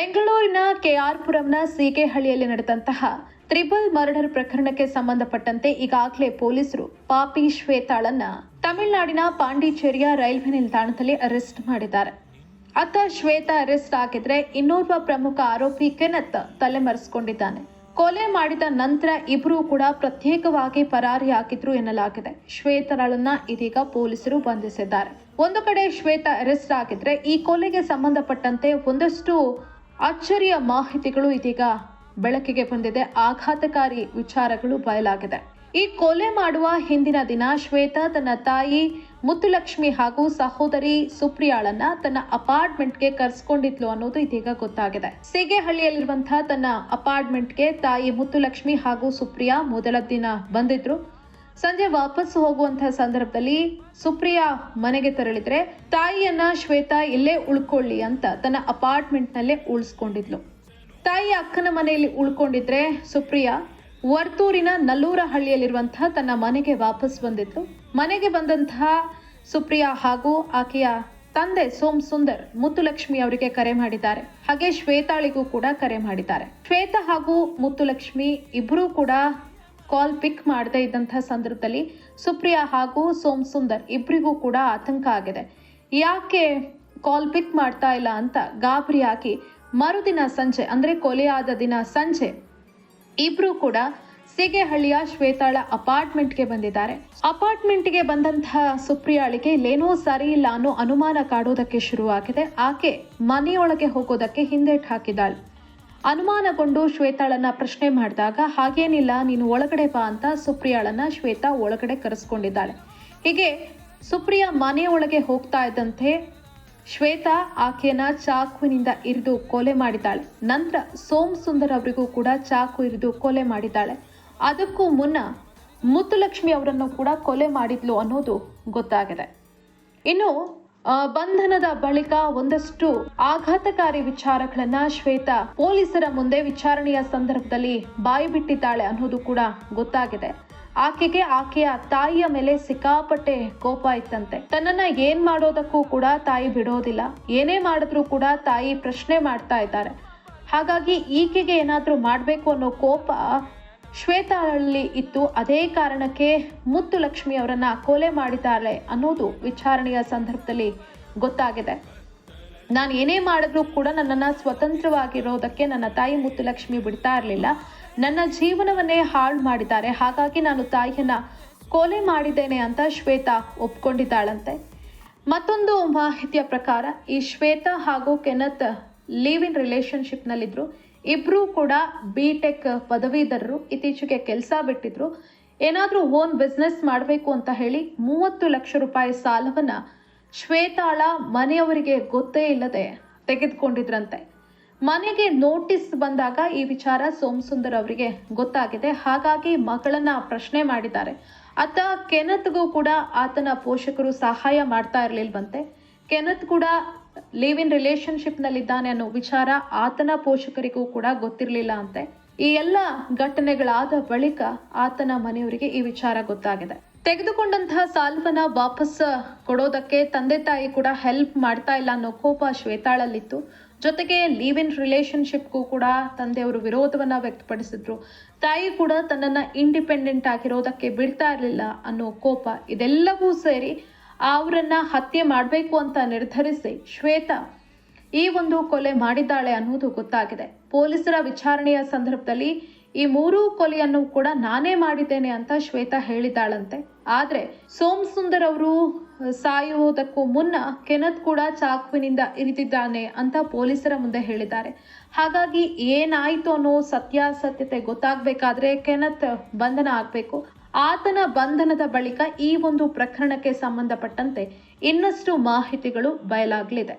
ಬೆಂಗಳೂರಿನ ಕೆಆರ್ಪುರಂನ ಸೀಗೆಹಳ್ಳಿಯಲ್ಲಿ ನಡೆದಂತಹ triple murder ಪ್ರಕರಣಕ್ಕೆ ಸಂಬಂಧಪಟ್ಟಂತೆ ಈಗಾಗಲೇ ಪೊಲೀಸರು ಪಾಪಿ ಶ್ವೇತಾಳನ್ನ ತಮಿಳುನಾಡಿನ ಪಾಂಡಿಚೇರಿಯ ರೈಲ್ವೆ ನಿಲ್ದಾಣದಲ್ಲಿ ಅರೆಸ್ಟ್ ಮಾಡಿದ್ದಾರೆ. ಅತ್ತ ಶ್ವೇತಾ ಅರೆಸ್ಟ್ ಆಗಿದ್ರೆ ಇನ್ನೋರ್ವ ಪ್ರಮುಖ ಆರೋಪಿ ಕೆನೆತ್ ತಲೆಮರೆಸಿಕೊಂಡಿದ್ದಾನೆ. ಕೊಲೆ ಮಾಡಿದ ನಂತರ ಇಬ್ಬರೂ ಕೂಡ ಪ್ರತ್ಯೇಕವಾಗಿ ಪರಾರಿಯಾಗಿದ್ರು ಎನ್ನಲಾಗಿದೆ. ಶ್ವೇತಾಳನ್ನ ಇದೀಗ ಪೊಲೀಸರು ಬಂಧಿಸಿದ್ದಾರೆ. ಒಂದು ಕಡೆ ಶ್ವೇತಾ ಅರೆಸ್ಟ್ ಆಗಿದ್ರೆ ಈ ಕೊಲೆಗೆ ಸಂಬಂಧಪಟ್ಟಂತೆ ಒಂದಷ್ಟು ಅಚ್ಚರಿಯ ಮಾಹಿತಿಗಳು ಇದೀಗ ಬೆಳಕಿಗೆ ಬಂದಿದೆ. ಆಘಾತಕಾರಿ ವಿಚಾರಗಳು ಬಯಲಾಗಿದೆ. ಈ ಕೊಲೆ ಮಾಡುವ ಹಿಂದಿನ ದಿನ ಶ್ವೇತಾ ತನ್ನ ತಾಯಿ ಮುತ್ತುಲಕ್ಷ್ಮಿ ಹಾಗೂ ಸಹೋದರಿ ಸುಪ್ರಿಯಾಳನ್ನ ತನ್ನ ಅಪಾರ್ಟ್ಮೆಂಟ್ಗೆ ಕರೆಸ್ಕೊಂಡಿದ್ಲು ಅನ್ನೋದು ಇದೀಗ ಗೊತ್ತಾಗಿದೆ. ಸೀಗೆಹಳ್ಳಿಯಲ್ಲಿರುವಂತಹ ತನ್ನ ಅಪಾರ್ಟ್ಮೆಂಟ್ಗೆ ತಾಯಿ ಮುತ್ತುಲಕ್ಷ್ಮಿ ಹಾಗೂ ಸುಪ್ರಿಯಾ ಮೊದಲ ದಿನ ಬಂದಿದ್ರು. ಸಂಜೆ ವಾಪಸ್ ಹೋಗುವಂತಹ ಸಂದರ್ಭದಲ್ಲಿ ಸುಪ್ರಿಯಾ ಮನೆಗೆ ತೆರಳಿದ್ರೆ ತಾಯಿಯನ್ನ ಶ್ವೇತಾ ಇಲ್ಲೇ ಉಳ್ಕೊಳ್ಳಿ ಅಂತ ತನ್ನ ಅಪಾರ್ಟ್ಮೆಂಟ್ ನಲ್ಲೇ ಉಳಿಸ್ಕೊಂಡಿದ್ಲು. ತಾಯಿ ಅಕ್ಕನ ಮನೆಯಲ್ಲಿ ಉಳ್ಕೊಂಡಿದ್ರೆ ಸುಪ್ರಿಯಾ ವರ್ತೂರಿನ ನಲ್ಲೂರಹಳ್ಳಿಯಲ್ಲಿರುವಂತಹ ತನ್ನ ಮನೆಗೆ ವಾಪಸ್ ಬಂದಿದ್ಲು. ಮನೆಗೆ ಬಂದಂತಹ ಸುಪ್ರಿಯಾ ಹಾಗೂ ಆಕೆಯ ತಂದೆ ಸೋಮ್ ಸುಂದರ್ ಮುತ್ತುಲಕ್ಷ್ಮಿ ಅವರಿಗೆ ಕರೆ ಮಾಡಿದ್ದಾರೆ. ಹಾಗೆ ಶ್ವೇತಾಳಿಗೂ ಕೂಡ ಕರೆ ಮಾಡಿದ್ದಾರೆ. ಶ್ವೇತಾ ಹಾಗೂ ಮುತ್ತುಲಕ್ಷ್ಮಿ ಇಬ್ಬರೂ ಕೂಡ ಕಾಲ್ ಪಿಕ್ ಮಾಡದೇ ಇದ್ದಂತಹ ಸಂದರ್ಭದಲ್ಲಿ ಸುಪ್ರಿಯಾ ಹಾಗೂ ಸೋಮ್ ಸುಂದರ್ ಇಬ್ಬರಿಗೂ ಕೂಡ ಆತಂಕ ಆಗಿದೆ. ಯಾಕೆ ಕಾಲ್ ಪಿಕ್ ಮಾಡ್ತಾ ಇಲ್ಲ ಅಂತ ಗಾಬರಿಯಾಗಿ ಮರುದಿನ ಸಂಜೆ ಅಂದ್ರೆ ಕೊಲೆಯಾದ ದಿನ ಸಂಜೆ ಇಬ್ರು ಕೂಡ ಸೀಗೆಹಳ್ಳಿಯ ಶ್ವೇತಾಳ ಅಪಾರ್ಟ್ಮೆಂಟ್ಗೆ ಬಂದಿದ್ದಾರೆ. ಅಪಾರ್ಟ್ಮೆಂಟ್ಗೆ ಬಂದಂತಹ ಸುಪ್ರಿಯಾಳಿಗೆ ಇಲ್ಲೇನೋ ಸರಿ ಇಲ್ಲ ಅನ್ನೋ ಅನುಮಾನ ಕಾಡೋದಕ್ಕೆ ಶುರುವಾಗಿದೆ. ಆಕೆ ಮನೆಯೊಳಗೆ ಹೋಗೋದಕ್ಕೆ ಹಿಂದೇಟ್ ಹಾಕಿದಾಳೆ. ಅನುಮಾನಗೊಂಡು ಶ್ವೇತಾಳನ್ನ ಪ್ರಶ್ನೆ ಮಾಡಿದಾಗ ಹಾಗೇನಿಲ್ಲ, ನೀನು ಒಳಗಡೆ ಬಾ ಅಂತ ಸುಪ್ರಿಯಾಳನ್ನ ಶ್ವೇತಾ ಒಳಗಡೆ ಕರೆಸ್ಕೊಂಡಿದ್ದಾಳೆ. ಹೀಗೆ ಸುಪ್ರಿಯಾ ಮನೆಯೊಳಗೆ ಹೋಗ್ತಾ ಇದ್ದಂತೆ ಶ್ವೇತಾ ಆಕೆಯನ್ನ ಚಾಕುವಿನಿಂದ ಇರಿದು ಕೊಲೆ ಮಾಡಿದ್ದಾಳೆ. ನಂತರ ಸೋಮ್ ಸುಂದರ್ ಅವರಿಗೂ ಕೂಡ ಚಾಕು ಇರಿದು ಕೊಲೆ ಮಾಡಿದ್ದಾಳೆ. ಅದಕ್ಕೂ ಮುನ್ನ ಮುತ್ತುಲಕ್ಷ್ಮಿ ಅವರನ್ನು ಕೂಡ ಕೊಲೆ ಮಾಡಿದ್ಲು ಅನ್ನೋದು ಗೊತ್ತಾಗಿದೆ. ಇನ್ನು ಬಂಧನದ ಬಳಿಕ ಒಂದಷ್ಟು ಆಘಾತಕಾರಿ ವಿಚಾರಗಳನ್ನ ಶ್ವೇತಾ ಪೊಲೀಸರ ಮುಂದೆ ವಿಚಾರಣೆಯ ಸಂದರ್ಭದಲ್ಲಿ ಬಾಯಿ ಬಿಟ್ಟಿದ್ದಾಳೆ ಅನ್ನೋದು ಕೂಡ ಗೊತ್ತಾಗಿದೆ. ಆಕೆಗೆ ಆಕೆಯ ತಾಯಿಯ ಮೇಲೆ ಸಿಕ್ಕಾಪಟ್ಟೆ ಕೋಪ ಇತ್ತಂತೆ. ತನ್ನನ್ನ ಏನ್ ಮಾಡೋದಕ್ಕೂ ಕೂಡ ತಾಯಿ ಬಿಡೋದಿಲ್ಲ. ಏನೇ ಮಾಡಿದ್ರೂ ಕೂಡ ತಾಯಿ ಪ್ರಶ್ನೆ ಮಾಡ್ತಾ ಇದ್ದಾರೆ. ಹಾಗಾಗಿ ಈಕೆಗೆ ಏನಾದ್ರೂ ಮಾಡ್ಬೇಕು ಅನ್ನೋ ಕೋಪ ಶ್ವೇತಾಳಲ್ಲಿ ಇತ್ತು. ಅದೇ ಕಾರಣಕ್ಕೆ ಮುತ್ತುಲಕ್ಷ್ಮಿ ಅವರನ್ನ ಕೊಲೆ ಮಾಡಿದ್ದಾಳೆ ಅನ್ನೋದು ವಿಚಾರಣೆಯ ಸಂದರ್ಭದಲ್ಲಿ ಗೊತ್ತಾಗಿದೆ. ನಾನು ಏನೇ ಮಾಡಿದ್ರೂ ಕೂಡ ನನ್ನನ್ನ ಸ್ವತಂತ್ರವಾಗಿರೋದಕ್ಕೆ ನನ್ನ ತಾಯಿ ಮುತ್ತುಲಕ್ಷ್ಮಿ ಬಿಡ್ತಾ ಇರಲಿಲ್ಲ. ನನ್ನ ಜೀವನವನ್ನೇ ಹಾಳು ಮಾಡಿದ್ದಾರೆ. ಹಾಗಾಗಿ ನಾನು ತಾಯಿಯನ್ನ ಕೊಲೆ ಮಾಡಿದ್ದೇನೆ ಅಂತ ಶ್ವೇತಾ ಒಪ್ಕೊಂಡಿದ್ದಾಳಂತೆ. ಮತ್ತೊಂದು ಮಾಹಿತಿಯ ಪ್ರಕಾರ ಈ ಶ್ವೇತಾ ಹಾಗೂ ಕೆನೆತ್ ಲಿವ್ ಇನ್ ರಿಲೇಶನ್ಶಿಪ್ ನಲ್ಲಿದ್ರು. ಇಬ್ರು ಕೂಡ ಬಿಟೆಕ್ ಪದವೀಧರರು. ಇತ್ತೀಚೆಗೆ ಕೆಲಸ ಬಿಟ್ಟಿದ್ರು. ಏನಾದ್ರೂ ಓನ್ ಬಿಸ್ನೆಸ್ ಮಾಡಬೇಕು ಅಂತ ಹೇಳಿ 30 ಲಕ್ಷ ರೂಪಾಯಿ ಸಾಲವನ್ನ ಶ್ವೇತಾಳ ಮನೆಯವರಿಗೆ ಗೊತ್ತೇ ಇಲ್ಲದೆ ತೆಗೆದುಕೊಂಡಿದ್ರಂತೆ. ಮನೆಗೆ ನೋಟಿಸ್ ಬಂದಾಗ ಈ ವಿಚಾರ ಸೋಮ್ ಸುಂದರ್ ಅವರಿಗೆ ಗೊತ್ತಾಗಿದೆ. ಹಾಗಾಗಿ ಮಗಳನ್ನ ಪ್ರಶ್ನೆ ಮಾಡಿದ್ದಾರೆ. ಅತ್ತ ಕೆನೆತ್ಗೂ ಕೂಡ ಆತನ ಪೋಷಕರು ಸಹಾಯ ಮಾಡ್ತಾ ಇರಲಿಲ್ವಂತೆ. ಕೆನೆತ್ ಕೂಡ ಲಿವ್ ಇನ್ ರಿಲೇಶನ್ಶಿಪ್ ನಲ್ಲಿದ್ದಾನೆ ಅನ್ನೋ ವಿಚಾರ ಆತನ ಪೋಷಕರಿಗೂ ಕೂಡ ಗೊತ್ತಿರಲಿಲ್ಲ ಅಂತೆ. ಈ ಎಲ್ಲ ಘಟನೆಗಳಾದ ಬಳಿಕ ಆತನ ಮನೆಯವರಿಗೆ ಈ ವಿಚಾರ ಗೊತ್ತಾಗಿದೆ. ತೆಗೆದುಕೊಂಡಂತಹ ಸಾಲವನ್ನ ವಾಪಸ್ ಕೊಡೋದಕ್ಕೆ ತಂದೆ ತಾಯಿ ಕೂಡ ಹೆಲ್ಪ್ ಮಾಡ್ತಾ ಇಲ್ಲ ಅನ್ನೋ ಕೋಪ ಶ್ವೇತಾಳಲ್ಲಿತ್ತು. ಜೊತೆಗೆ ಲಿವ್ ಇನ್ ರಿಲೇಶನ್ಶಿಪ್ಗೂ ಕೂಡ ತಂದೆಯವರು ವಿರೋಧವನ್ನ ವ್ಯಕ್ತಪಡಿಸಿದ್ರು. ತಾಯಿ ಕೂಡ ತನ್ನನ್ನ ಇಂಡಿಪೆಂಡೆಂಟ್ ಆಗಿರೋದಕ್ಕೆ ಬಿಡ್ತಾ ಇರಲಿಲ್ಲ ಅನ್ನೋ ಕೋಪ. ಇದೆಲ್ಲವೂ ಸೇರಿ ಅವರನ್ನ ಹತ್ಯೆ ಮಾಡಬೇಕು ಅಂತ ನಿರ್ಧರಿಸಿ ಶ್ವೇತಾ ಈ ಒಂದು ಕೊಲೆ ಮಾಡಿದ್ದಾಳೆ ಅನ್ನೋದು ಗೊತ್ತಾಗಿದೆ. ಪೊಲೀಸರ ವಿಚಾರಣೆಯ ಸಂದರ್ಭದಲ್ಲಿ ಈ 3 ಕೊಲೆಯನ್ನು ಕೂಡ ನಾನೇ ಮಾಡಿದ್ದೇನೆ ಅಂತ ಶ್ವೇತಾ ಹೇಳಿದ್ದಾಳಂತೆ. ಆದ್ರೆ ಸೋಮ್ ಸುಂದರ್ ಅವರು ಸಾಯುವುದಕ್ಕೂ ಮುನ್ನ ಕೆನೆತ್ ಕೂಡ ಚಾಕುವಿನಿಂದ ಇರಿದಿದ್ದಾನೆ ಅಂತ ಪೊಲೀಸರ ಮುಂದೆ ಹೇಳಿದ್ದಾರೆ. ಹಾಗಾಗಿ ಏನಾಯ್ತು ಅನ್ನೋ ಸತ್ಯಾಸತ್ಯತೆ ಗೊತ್ತಾಗಬೇಕಾದ್ರೆ ಕೆನೆತ್ ಬಂಧನ ಆಗಬೇಕು. ಆತನ ಬಂಧನದ ಬಳಿಕ ಈ ಒಂದು ಪ್ರಕರಣಕ್ಕೆ ಸಂಬಂಧಪಟ್ಟಂತೆ ಇನ್ನಷ್ಟು ಮಾಹಿತಿಗಳು ಬಯಲಾಗಲಿದೆ.